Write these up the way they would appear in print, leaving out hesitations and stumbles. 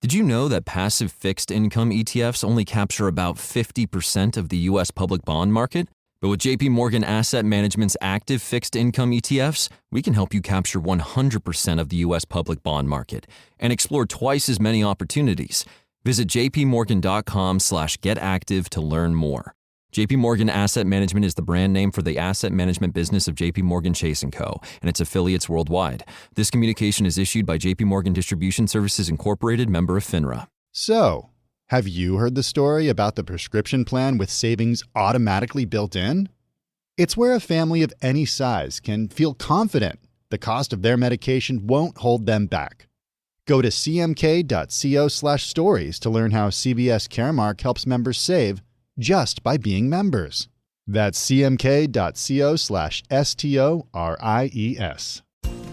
Did you know that passive fixed income ETFs only capture about 50% of the U.S. public bond market? But with JP Morgan Asset Management's active fixed income ETFs, we can help you capture 100% of the U.S. public bond market and explore twice as many opportunities. Visit jpmorgan.com/getactive to learn more. JP Morgan Asset Management is the brand name for the asset management business of JP Morgan Chase & Co. and its affiliates worldwide. This communication is issued by JP Morgan Distribution Services Incorporated, member of FINRA. So, have you heard the story about the prescription plan with savings automatically built in? It's where a family of any size can feel confident the cost of their medication won't hold them back. Go to cmk.co/stories to learn how CVS Caremark helps members save just by being members. That's cmk.co/STORIES.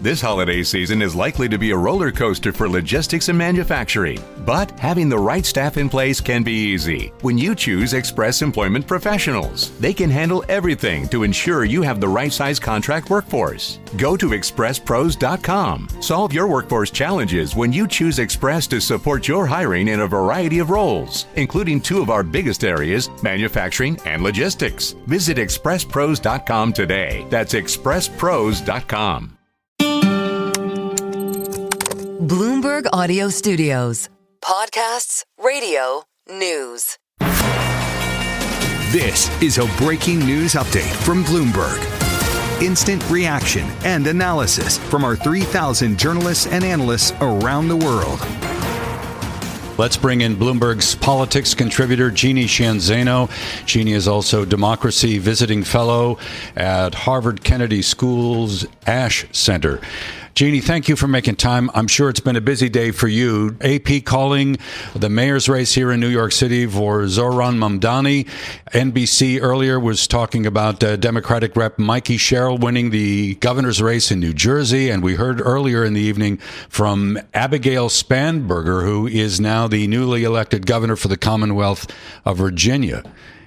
This holiday season is likely to be a roller coaster for logistics and manufacturing, but having the right staff in place can be easy when you choose Express Employment Professionals. They can handle everything to ensure you have the right size contract workforce. Go to expresspros.com. Solve your workforce challenges when you choose Express to support your hiring in a variety of roles, including two of our biggest areas, manufacturing and logistics. Visit expresspros.com today. That's expresspros.com. Bloomberg Audio Studios. Podcasts, radio, news. This is a breaking news update from Bloomberg. Instant reaction and analysis from our 3,000 journalists and analysts around the world. Let's bring in Bloomberg's politics contributor, Jeanne Sheehan-Zaino. Jeanne is also Democracy Visiting Fellow at Harvard Kennedy School's Ash Center. Jeanne, thank you for making time. I'm sure it's been a busy day for you. AP calling the mayor's race here in New York City for Zohran Mamdani. NBC earlier was talking about Democratic Rep Mikey Sherrill winning the governor's race in New Jersey. And we heard earlier in the evening from Abigail Spanberger, who is now the newly elected governor for the Commonwealth of Virginia.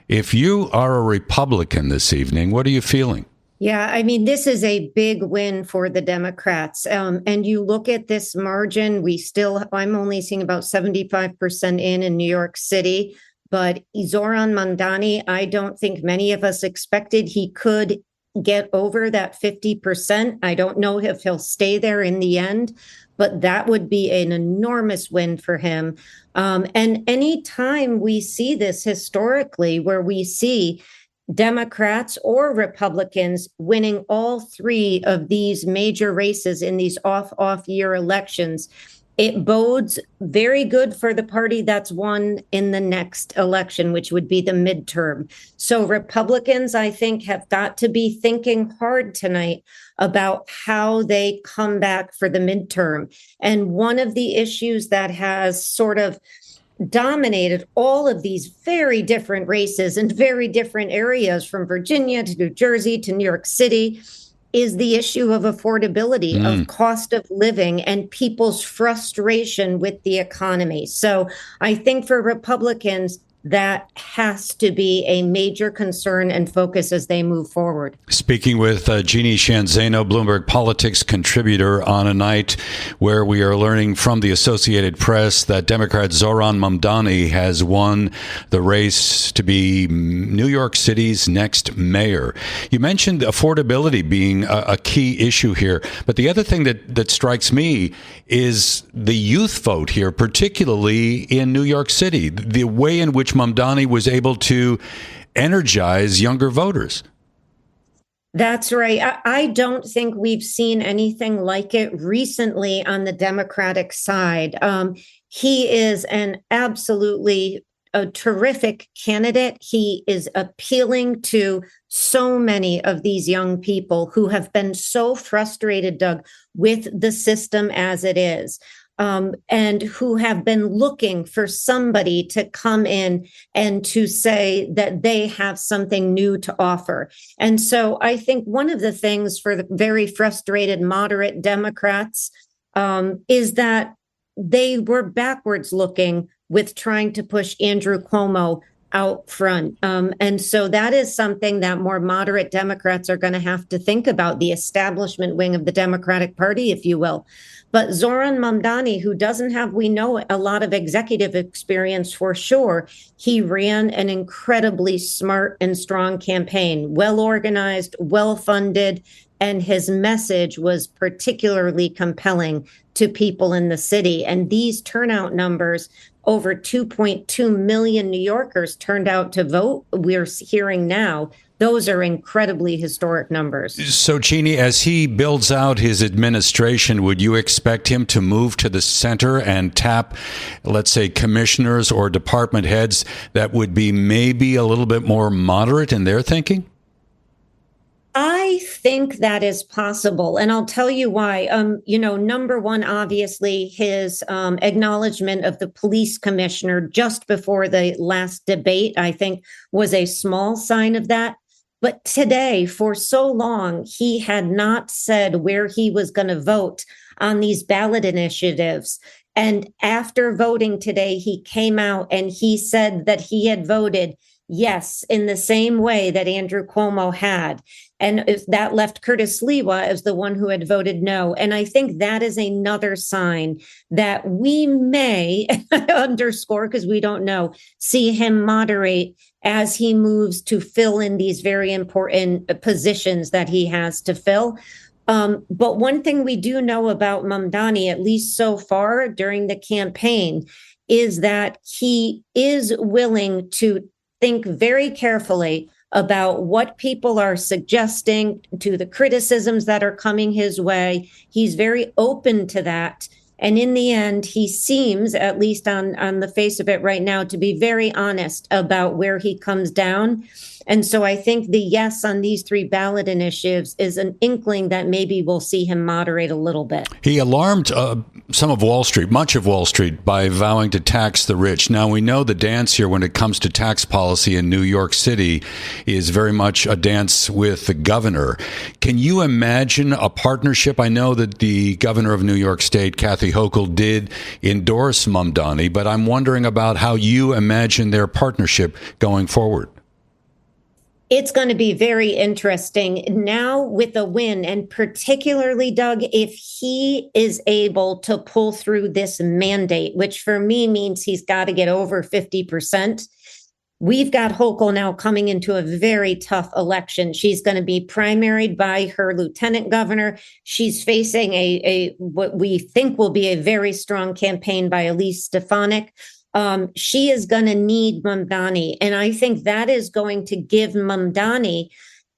If you are a Republican this evening, what are you feeling? Yeah, I mean, this is a big win for the Democrats. And you look at this margin, I'm only seeing about 75% in New York City. But Zohran Mamdani, I don't think many of us expected he could get over that 50%. I don't know if he'll stay there in the end, but that would be an enormous win for him. And anytime we see this historically, where we see Democrats or Republicans winning all three of these major races in these off-year elections, it bodes very good for the party that's won in the next election, which would be the midterm. So Republicans, I think, have got to be thinking hard tonight about how they come back for the midterm. And one of the issues that has sort of dominated all of these very different races in very different areas, from Virginia to New Jersey to New York City, is the issue of affordability, of cost of living, and people's frustration with the economy. So I think for Republicans, that has to be a major concern and focus as they move forward. Speaking with Jeanne Sheehan-Zaino, Bloomberg politics contributor, on a night where we are learning from the Associated Press that Democrat Zohran Mamdani has won the race to be New York City's next mayor. You mentioned affordability being a key issue here, but the other thing that strikes me is the youth vote here, particularly in New York City, the way in which Mamdani was able to energize younger voters. That's right. I don't think we've seen anything like it recently on the Democratic side. He is an absolutely a terrific candidate. He is appealing to so many of these young people who have been so frustrated, Doug, with the system as it is. And who have been looking for somebody to come in and to say that they have something new to offer. And so I think one of the things for the very frustrated moderate Democrats is that they were backwards looking with trying to push Andrew Cuomo out front. And so that is something that more moderate Democrats are going to have to think about, the establishment wing of the Democratic Party, if you will. But Zoran Mamdani, who doesn't have, we know, a lot of executive experience for sure, he ran an incredibly smart and strong campaign, well organized, well funded, and his message was particularly compelling to people in the city. And these turnout numbers, over 2.2 million New Yorkers turned out to vote, we're hearing now, those are incredibly historic numbers. So, Jeanne, as he builds out his administration, would you expect him to move to the center and tap, let's say, commissioners or department heads that would be maybe a little bit more moderate in their thinking? I think that is possible. And I'll tell you why. Number one, obviously, his acknowledgement of the police commissioner just before the last debate, I think, was a small sign of that. But today, for so long, he had not said where he was going to vote on these ballot initiatives. And after voting today, he came out and he said that he had voted yes in the same way that Andrew Cuomo had. And that left Curtis Lewa as the one who had voted no. And I think that is another sign that we may underscore, because we don't know, see him moderate as he moves to fill in these very important positions that he has to fill. But one thing we do know about Mamdani, at least so far during the campaign, is that he is willing to think very carefully about what people are suggesting, to the criticisms that are coming his way. He's very open to that. And in the end, he seems, at least on the face of it right now, to be very honest about where he comes down. And so I think the yes on these three ballot initiatives is an inkling that maybe we'll see him moderate a little bit. He alarmed some of Wall Street, much of Wall Street, by vowing to tax the rich. Now, we know the dance here when it comes to tax policy in New York City is very much a dance with the governor. Can you imagine a partnership? I know that the governor of New York State, Kathy Hochul, did endorse Mamdani, but I'm wondering about how you imagine their partnership going forward. It's going to be very interesting now with a win, and particularly, Doug, if he is able to pull through this mandate, which for me means he's got to get over 50%. We've got Hochul now coming into a very tough election. She's going to be primaried by her lieutenant governor. She's facing a what we think will be a very strong campaign by Elise Stefanik. She is going to need Mamdani. And I think that is going to give Mamdani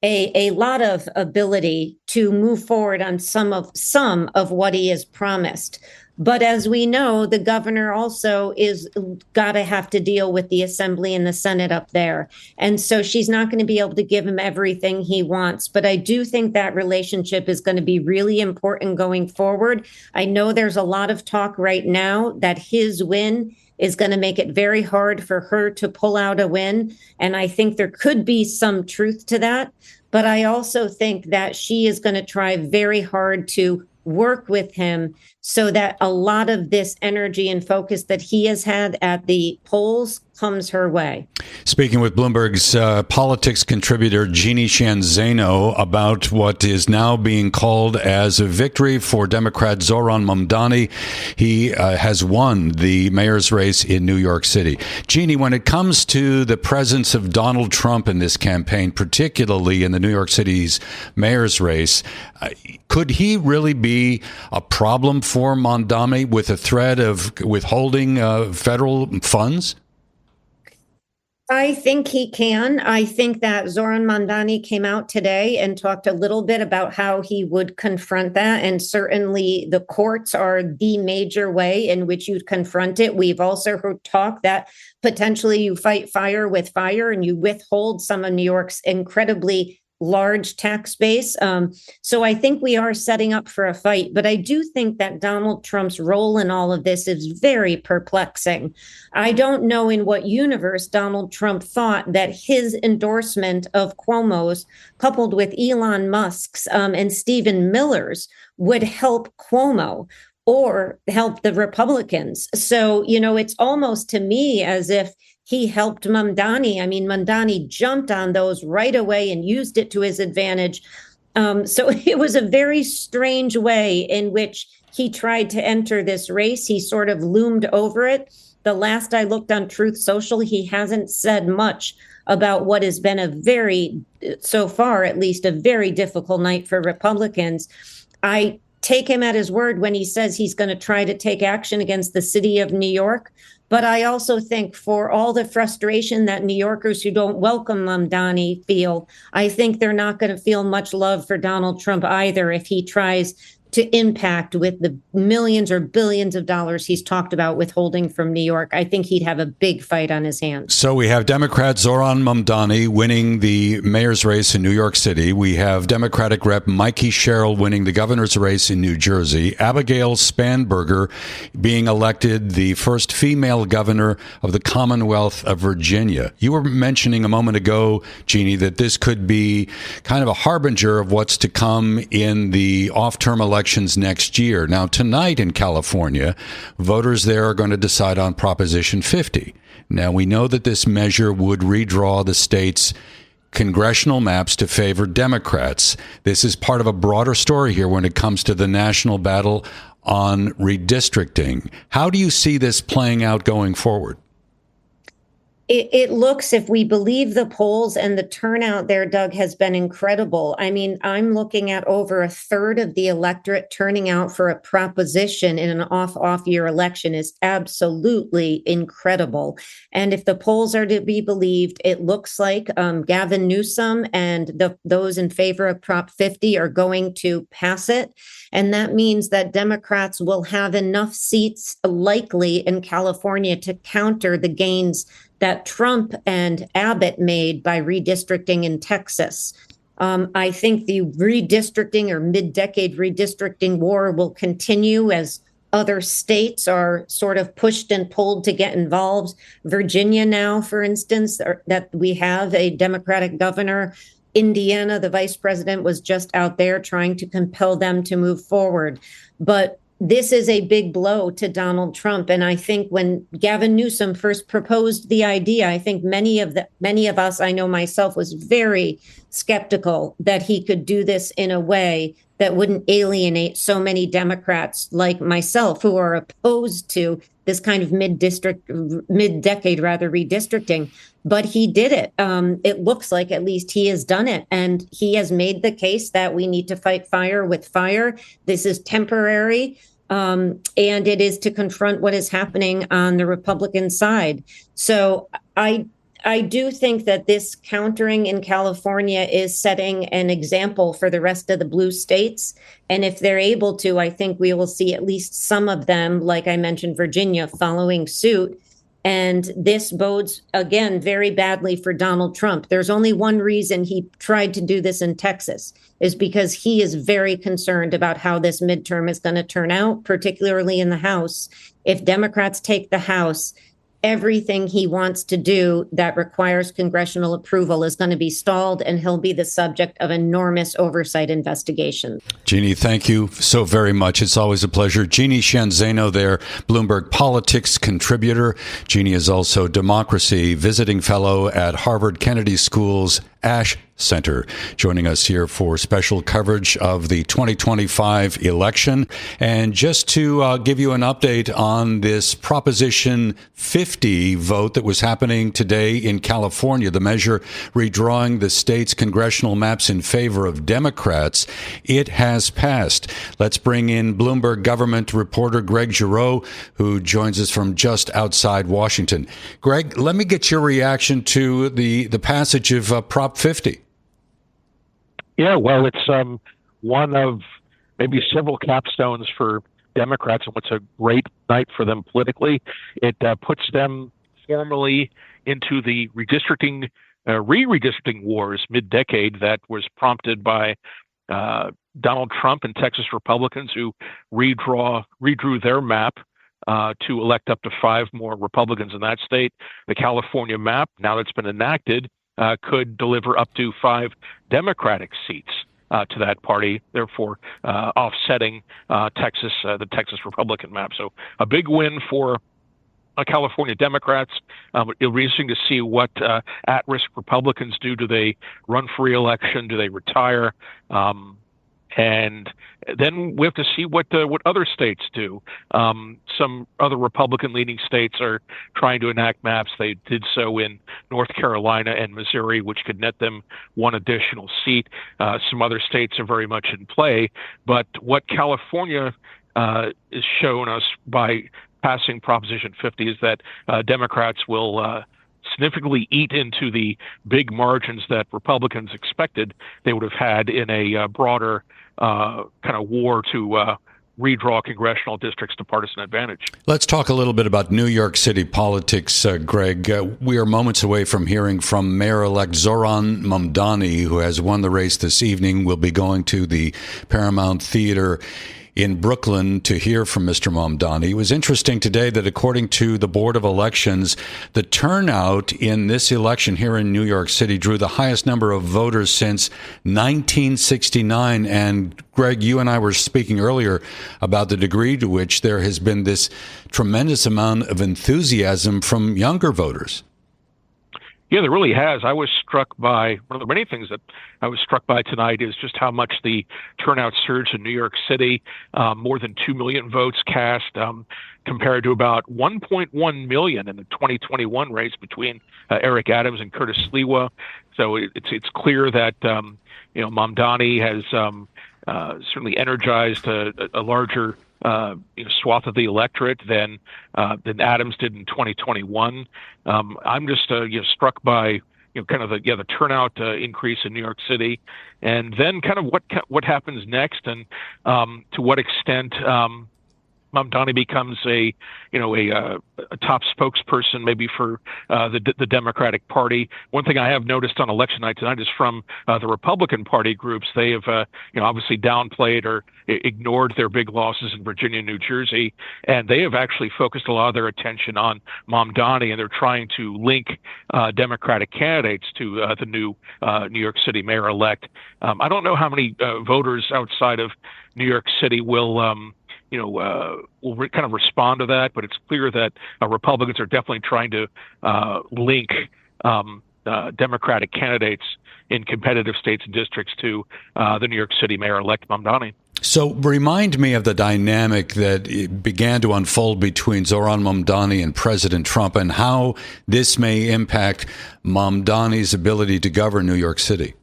a lot of ability to move forward on some of what he has promised. But as we know, the governor also is got to have to deal with the assembly and the Senate up there. And so she's not going to be able to give him everything he wants. But I do think that relationship is going to be really important going forward. I know there's a lot of talk right now that his win is going to make it very hard for her to pull out a win. And I think there could be some truth to that. But I also think that she is going to try very hard to work with him so that a lot of this energy and focus that he has had at the polls comes her way. Speaking with Bloomberg's politics contributor Jeanne Sheehan-Zaino about what is now being called as a victory for Democrat Zoran Mamdani. He has won the mayor's race in New York City. Jeanne, when it comes to the presence of Donald Trump in this campaign, particularly in the New York City's mayor's race, could he really be a problem for Mamdani with a threat of withholding federal funds? I think he can. I think that Zoran Mamdani came out today and talked a little bit about how he would confront that. And certainly the courts are the major way in which you'd confront it. We've also heard talk that potentially you fight fire with fire and you withhold some of New York's incredibly large tax base. So I think we are setting up for a fight. But I do think that Donald Trump's role in all of this is very perplexing. I don't know in what universe Donald Trump thought that his endorsement of Cuomo's, coupled with Elon Musk's and Stephen Miller's, would help Cuomo or help the Republicans. So, it's almost to me as if he helped Mamdani. I mean, Mamdani jumped on those right away and used it to his advantage. So it was a very strange way in which he tried to enter this race. He sort of loomed over it. The last I looked on Truth Social, he hasn't said much about what has been a very, so far at least, a very difficult night for Republicans. I take him at his word when he says he's going to try to take action against the city of New York. But I also think for all the frustration that New Yorkers who don't welcome Mamdani feel, I think they're not going to feel much love for Donald Trump either if he tries to impact with the millions or billions of dollars he's talked about withholding from New York. I think he'd have a big fight on his hands. So we have Democrat Zohran Mamdani winning the mayor's race in New York City. We have Democratic Rep Mikey Sherrill winning the governor's race in New Jersey. Abigail Spanberger being elected the first female governor of the Commonwealth of Virginia. You were mentioning a moment ago, Jeanne, that this could be kind of a harbinger of what's to come in the off-term elections next year. Now, tonight in California, voters there are going to decide on Proposition 50. Now, we know that this measure would redraw the state's congressional maps to favor Democrats. This is part of a broader story here when it comes to the national battle on redistricting. How do you see this playing out going forward? It looks, if we believe the polls, and the turnout there, Doug, has been incredible. I mean, I'm looking at over a third of the electorate turning out for a proposition in an off-year election is absolutely incredible. And if the polls are to be believed, it looks like Gavin Newsom and those in favor of Prop 50 are going to pass it. And that means that Democrats will have enough seats likely in California to counter the gains that Trump and Abbott made by redistricting in Texas. I think the redistricting or mid-decade redistricting war will continue as other states are sort of pushed and pulled to get involved. Virginia now, for instance, that we have a Democratic governor. Indiana, the vice president was just out there trying to compel them to move forward. But this is a big blow to Donald Trump. And I think when Gavin Newsom first proposed the idea, I think many of us, I know myself, was very skeptical that he could do this in a way that wouldn't alienate so many Democrats like myself who are opposed to this kind of mid-decade redistricting. But he did it. It looks like at least he has done it. And he has made the case that we need to fight fire with fire. This is temporary. And it is to confront what is happening on the Republican side. So I do think that this countering in California is setting an example for the rest of the blue states. And if they're able to, I think we will see at least some of them, like I mentioned, Virginia, following suit. And this bodes, again, very badly for Donald Trump. There's only one reason he tried to do this in Texas, is because he is very concerned about how this midterm is going to turn out, particularly in the House. If Democrats take the House, everything he wants to do that requires congressional approval is going to be stalled, and he'll be the subject of enormous oversight investigation. Jeanne, thank you so very much. It's always a pleasure. Jeanne Sheehan-Zaino there, Bloomberg Politics contributor. Jeanne is also Democracy Visiting Fellow at Harvard Kennedy School's Ash Center, joining us here for special coverage of the 2025 election. And just to give you an update on this Proposition 50 vote that was happening today in California, the measure redrawing the state's congressional maps in favor of Democrats, it has passed. Let's bring in Bloomberg Government reporter Greg Giroux, who joins us from just outside Washington. Greg, let me get your reaction to the passage of Prop 50. Yeah, well, it's one of maybe several capstones for Democrats, and what's a great night for them politically. It puts them formally into the redistricting, re-redistricting wars mid-decade that was prompted by Donald Trump and Texas Republicans who redrew their map to elect up to 5 more Republicans in that state. The California map, now that's been enacted, could deliver up to 5 Democratic seats to that party, therefore offsetting the Texas Republican map. So a big win for California Democrats. It'll be interesting to see what at-risk Republicans do. Do they run for re-election? Do they retire? And then we have to see what other states do. Some other Republican-leaning states are trying to enact maps. They did so in North Carolina and Missouri, which could net them one additional seat. Some other states are very much in play. But what California is shown us by passing Proposition 50 is that Democrats will significantly eat into the big margins that Republicans expected they would have had in a broader kind of war to redraw congressional districts to partisan advantage. Let's talk a little bit about New York City politics, Greg. We are moments away from hearing from Mayor-elect Zoran Mamdani, who has won the race this evening. We'll be going to the Paramount Theater in Brooklyn to hear from Mr. Mamdani. It was interesting today that according to the Board of Elections, the turnout in this election here in New York City drew the highest number of voters since 1969. And Greg, you and I were speaking earlier about the degree to which there has been this tremendous amount of enthusiasm from younger voters. Yeah, there really has. I was struck by one of the many things that I was struck by tonight is just how much the turnout surged in New York City. More than 2 million votes cast compared to about 1.1 million in the 2021 race between Eric Adams and Curtis Sliwa. So it's clear that Mamdani has certainly energized a larger swath of the electorate than Adams did in 2021. I'm just struck by kind of the turnout increase in New York City, and then kind of what happens next, and to what extent Mamdani becomes a top spokesperson maybe for the Democratic Party. One thing I have noticed on election night tonight is from the Republican Party groups. They have obviously downplayed or ignored their big losses in Virginia and New Jersey, and they have actually focused a lot of their attention on Mamdani, and they're trying to link Democratic candidates to the new New York City mayor-elect. I don't know how many voters outside of New York City will kind of respond to that, but it's clear that Republicans are definitely trying to link Democratic candidates in competitive states and districts to the New York City mayor-elect Mamdani. So remind me of the dynamic that began to unfold between Zoran Mamdani and President Trump, and how this may impact Mamdani's ability to govern New York City.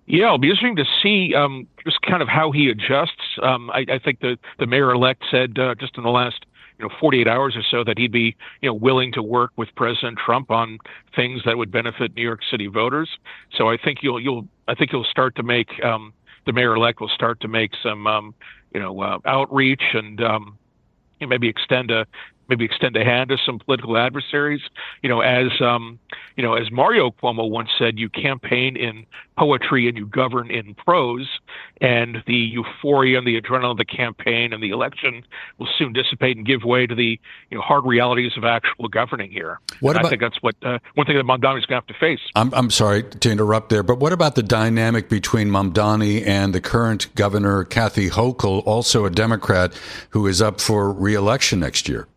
Yeah, it'll be interesting to see just kind of how he adjusts. I think the mayor-elect said just in the last 48 hours or so that he'd be willing to work with President Trump on things that would benefit New York City voters. So I think you'll start to make the mayor-elect will start to make some outreach and maybe extend a hand to some political adversaries. As Mario Cuomo once said, you campaign in poetry and you govern in prose, and the euphoria and the adrenaline of the campaign and the election will soon dissipate and give way to the hard realities of actual governing here. I think that's what one thing that Mamdani is going to have to face. I'm sorry to interrupt there, but what about the dynamic between Mamdani and the current governor, Kathy Hochul, also a Democrat, who is up for re-election next year?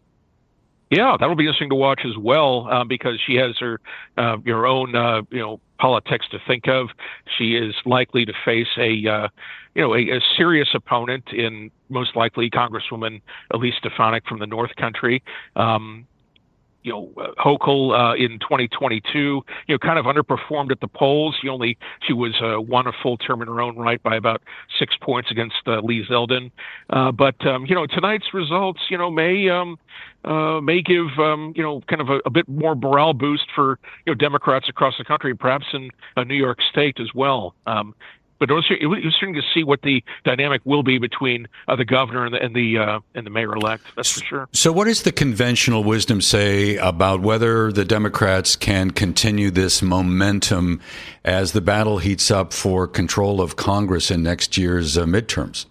Yeah, that'll be interesting to watch as well, because she has her own politics to think of. She is likely to face a serious opponent in most likely Congresswoman Elise Stefanik from the North Country. Hochul in 2022, kind of underperformed at the polls. She was won a full term in her own right by about 6 points against Lee Zeldin. But tonight's results, may give kind of a bit more morale boost for Democrats across the country, perhaps in New York State as well. But it was interesting to see what the dynamic will be between the governor and the mayor-elect. That's for sure. So, what does the conventional wisdom say about whether the Democrats can continue this momentum as the battle heats up for control of Congress in next year's midterms?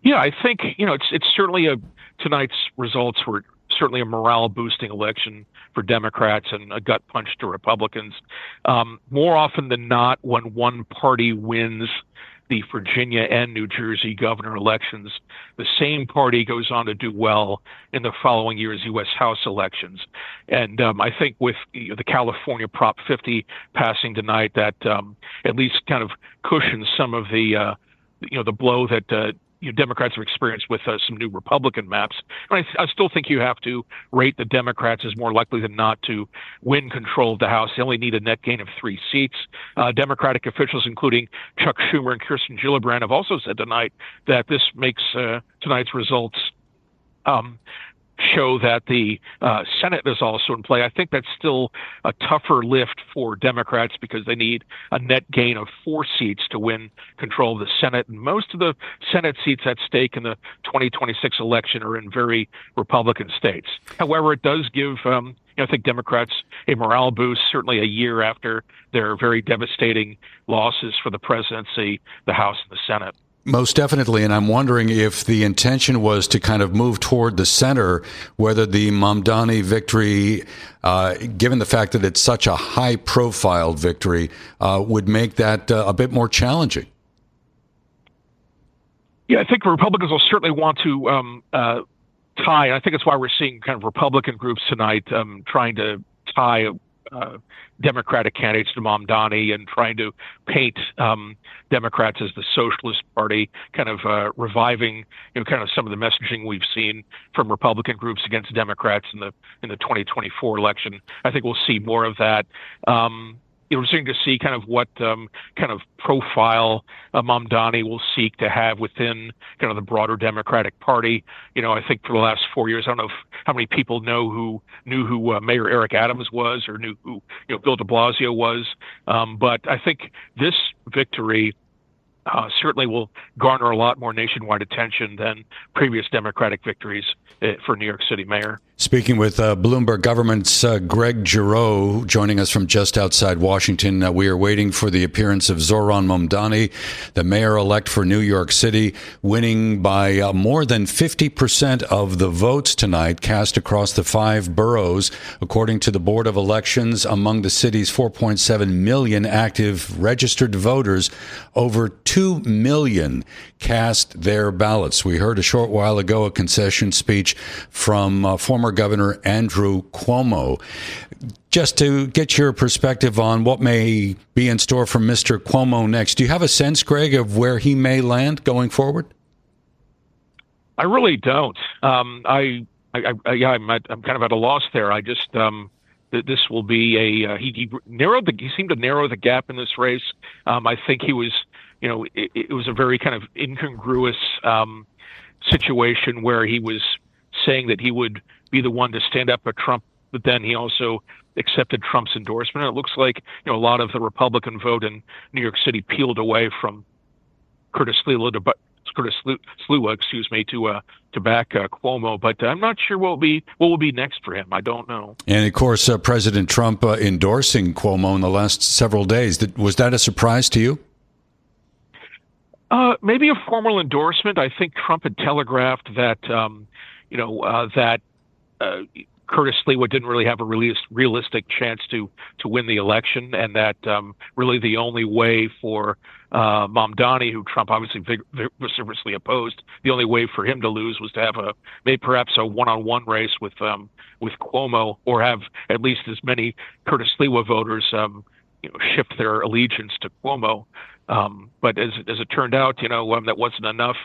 Yeah, I think it's certainly tonight's results were certainly a morale-boosting election for Democrats and a gut punch to Republicans. More often than not, when one party wins the Virginia and New Jersey governor elections. The same party goes on to do well in the following year's U.S. House elections. And I think with the California Prop 50 passing tonight, that at least kind of cushions some of the blow that Democrats have experienced with some new Republican maps. And I still think you have to rate the Democrats as more likely than not to win control of the House. They only need a net gain of 3 seats. Democratic officials, including Chuck Schumer and Kirsten Gillibrand, have also said tonight that this makes tonight's results show that the Senate is also in play. I think that's still a tougher lift for Democrats because they need a net gain of 4 seats to win control of the Senate. And most of the Senate seats at stake in the 2026 election are in very Republican states. However, it does give I think Democrats a morale boost, certainly a year after their very devastating losses for the presidency, the House and the Senate. Most definitely, and I'm wondering if the intention was to kind of move toward the center, whether the Mamdani victory, given the fact that it's such a high-profile victory, would make that a bit more challenging. Yeah, I think Republicans will certainly want to tie, and I think that's why we're seeing kind of Republican groups tonight trying to tie Democratic candidates to Mamdani and trying to paint Democrats as the Socialist Party, kind of reviving, kind of some of the messaging we've seen from Republican groups against Democrats in the 2024 election. I think we'll see more of that. We're starting to see kind of what kind of profile Mamdani will seek to have within kind of the broader Democratic Party. I think for the last 4 years, I don't know how many people knew who Mayor Eric Adams was or knew who Bill de Blasio was. But I think this victory certainly will garner a lot more nationwide attention than previous Democratic victories for New York City mayor. Speaking with Bloomberg Government's Greg Giroux, joining us from just outside Washington. We are waiting for the appearance of Zohran Mamdani, the mayor-elect for New York City, winning by more than 50% of the votes tonight cast across the 5 boroughs, according to the Board of Elections. Among the city's 4.7 million active registered voters, over 2 million cast their ballots. We heard a short while ago a concession speech from former Governor Andrew Cuomo. Just to get your perspective on what may be in store for Mr. Cuomo next, do you have a sense, Greg, of where he may land going forward? I really don't. I'm kind of at a loss there. I just this will be he seemed to narrow the gap in this race. I think he was, it was a very kind of incongruous situation where he was saying that he would be the one to stand up at Trump, but then he also accepted Trump's endorsement. And it looks like a lot of the Republican vote in New York City peeled away from Curtis Sliwa to back Cuomo. But I'm not sure what will be next for him. I don't know. And of course, President Trump endorsing Cuomo in the last several days. Was that a surprise to you? Maybe a formal endorsement. I think Trump had telegraphed that that Curtis Sliwa didn't really have a realistic chance to win the election, and that really the only way for Mamdani, who Trump obviously vociferously opposed, the only way for him to lose was to have perhaps a one-on-one race with Cuomo, or have at least as many Curtis Sliwa voters shift their allegiance to Cuomo. But as it turned out, that wasn't enough.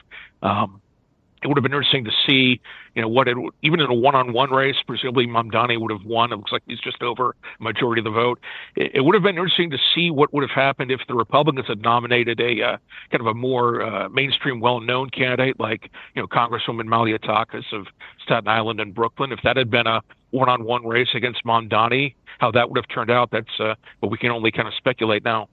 It would have been interesting to see, even in a one-on-one race, presumably Mamdani would have won. It looks like he's just over a majority of the vote. It would have been interesting to see what would have happened if the Republicans had nominated a kind of a more mainstream, well-known candidate like, Congresswoman Malliotakis of Staten Island and Brooklyn. If that had been a one-on-one race against Mamdani, how that would have turned out, that's what we can only kind of speculate now.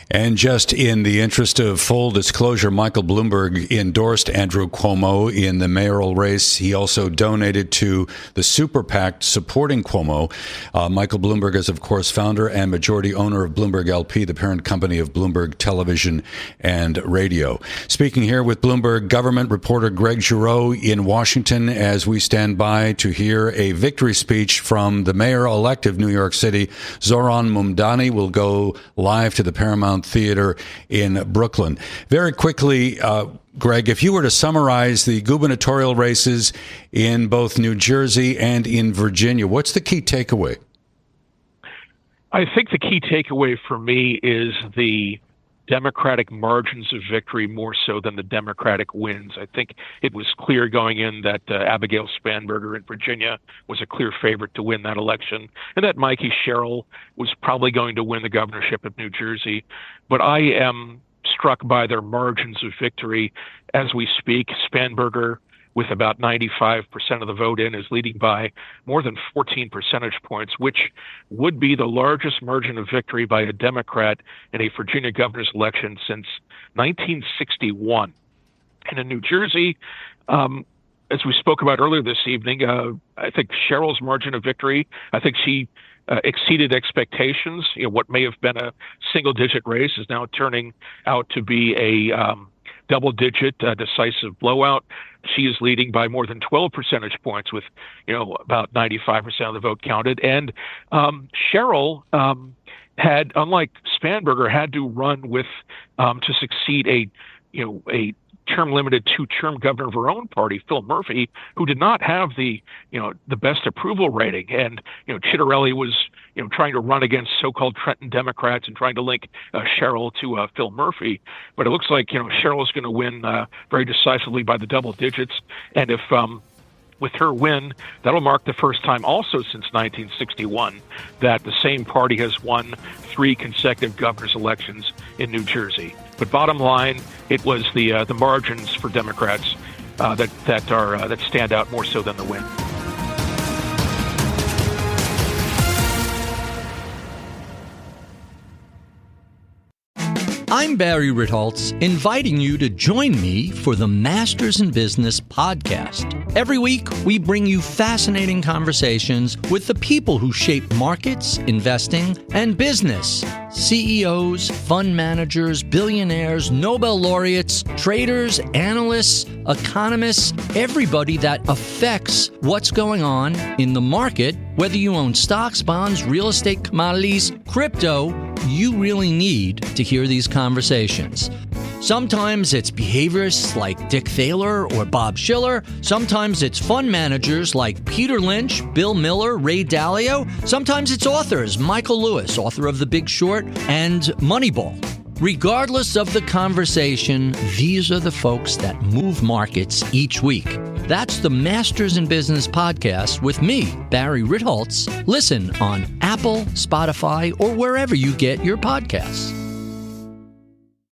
And just in the interest of full disclosure, Michael Bloomberg endorsed Andrew Cuomo in the mayoral race. He also donated to the super PAC supporting Cuomo. Michael Bloomberg is, of course, founder and majority owner of Bloomberg LP, the parent company of Bloomberg Television and Radio. Speaking here with Bloomberg Government reporter Greg Giroux in Washington as we stand by to hear a victory speech from the mayor-elect of New York City, Zohran Mamdani. Will go live to the Paramount Theater in Brooklyn. Very quickly, Greg, if you were to summarize the gubernatorial races in both New Jersey and in Virginia, what's the key takeaway? I think the key takeaway for me is the Democratic margins of victory more so than the Democratic wins. I think it was clear going in that Abigail Spanberger in Virginia was a clear favorite to win that election, and that Mikey Sherrill was probably going to win the governorship of New Jersey. But I am struck by their margins of victory as we speak. Spanberger, with about 95% of the vote in, is leading by more than 14 percentage points, which would be the largest margin of victory by a Democrat in a Virginia governor's election since 1961. And in New Jersey, as we spoke about earlier this evening, I think Sherrill's margin of victory, I think she exceeded expectations. What may have been a single-digit race is now turning out to be a double-digit decisive blowout. She is leading by more than 12 percentage points with, about 95% of the vote counted. And Sherrill had, unlike Spanberger, had to run with to succeed a term-limited two-term governor of her own party, Phil Murphy, who did not have the best approval rating. And Chitterelli was trying to run against so-called Trenton Democrats and trying to link Sherrill to Phil Murphy. But it looks like Sherrill is going to win very decisively by the double digits. And if with her win, that'll mark the first time also since 1961 that the same party has won 3 consecutive governor's elections in New Jersey. But bottom line, it was the margins for Democrats that stand out more so than the win. I'm Barry Ritholtz, inviting you to join me for the Masters in Business podcast. Every week, we bring you fascinating conversations with the people who shape markets, investing, and business. CEOs, fund managers, billionaires, Nobel laureates, traders, analysts, economists, everybody that affects what's going on in the market. Whether you own stocks, bonds, real estate, commodities, crypto, you really need to hear these conversations. Sometimes it's behaviorists like Dick Thaler or Bob Schiller. Sometimes it's fund managers like Peter Lynch, Bill Miller, Ray Dalio. Sometimes it's authors, Michael Lewis, author of The Big Short and Moneyball. Regardless of the conversation, these are the folks that move markets each week. That's the Masters in Business podcast with me, Barry Ritholtz. Listen on Apple, Spotify, or wherever you get your podcasts.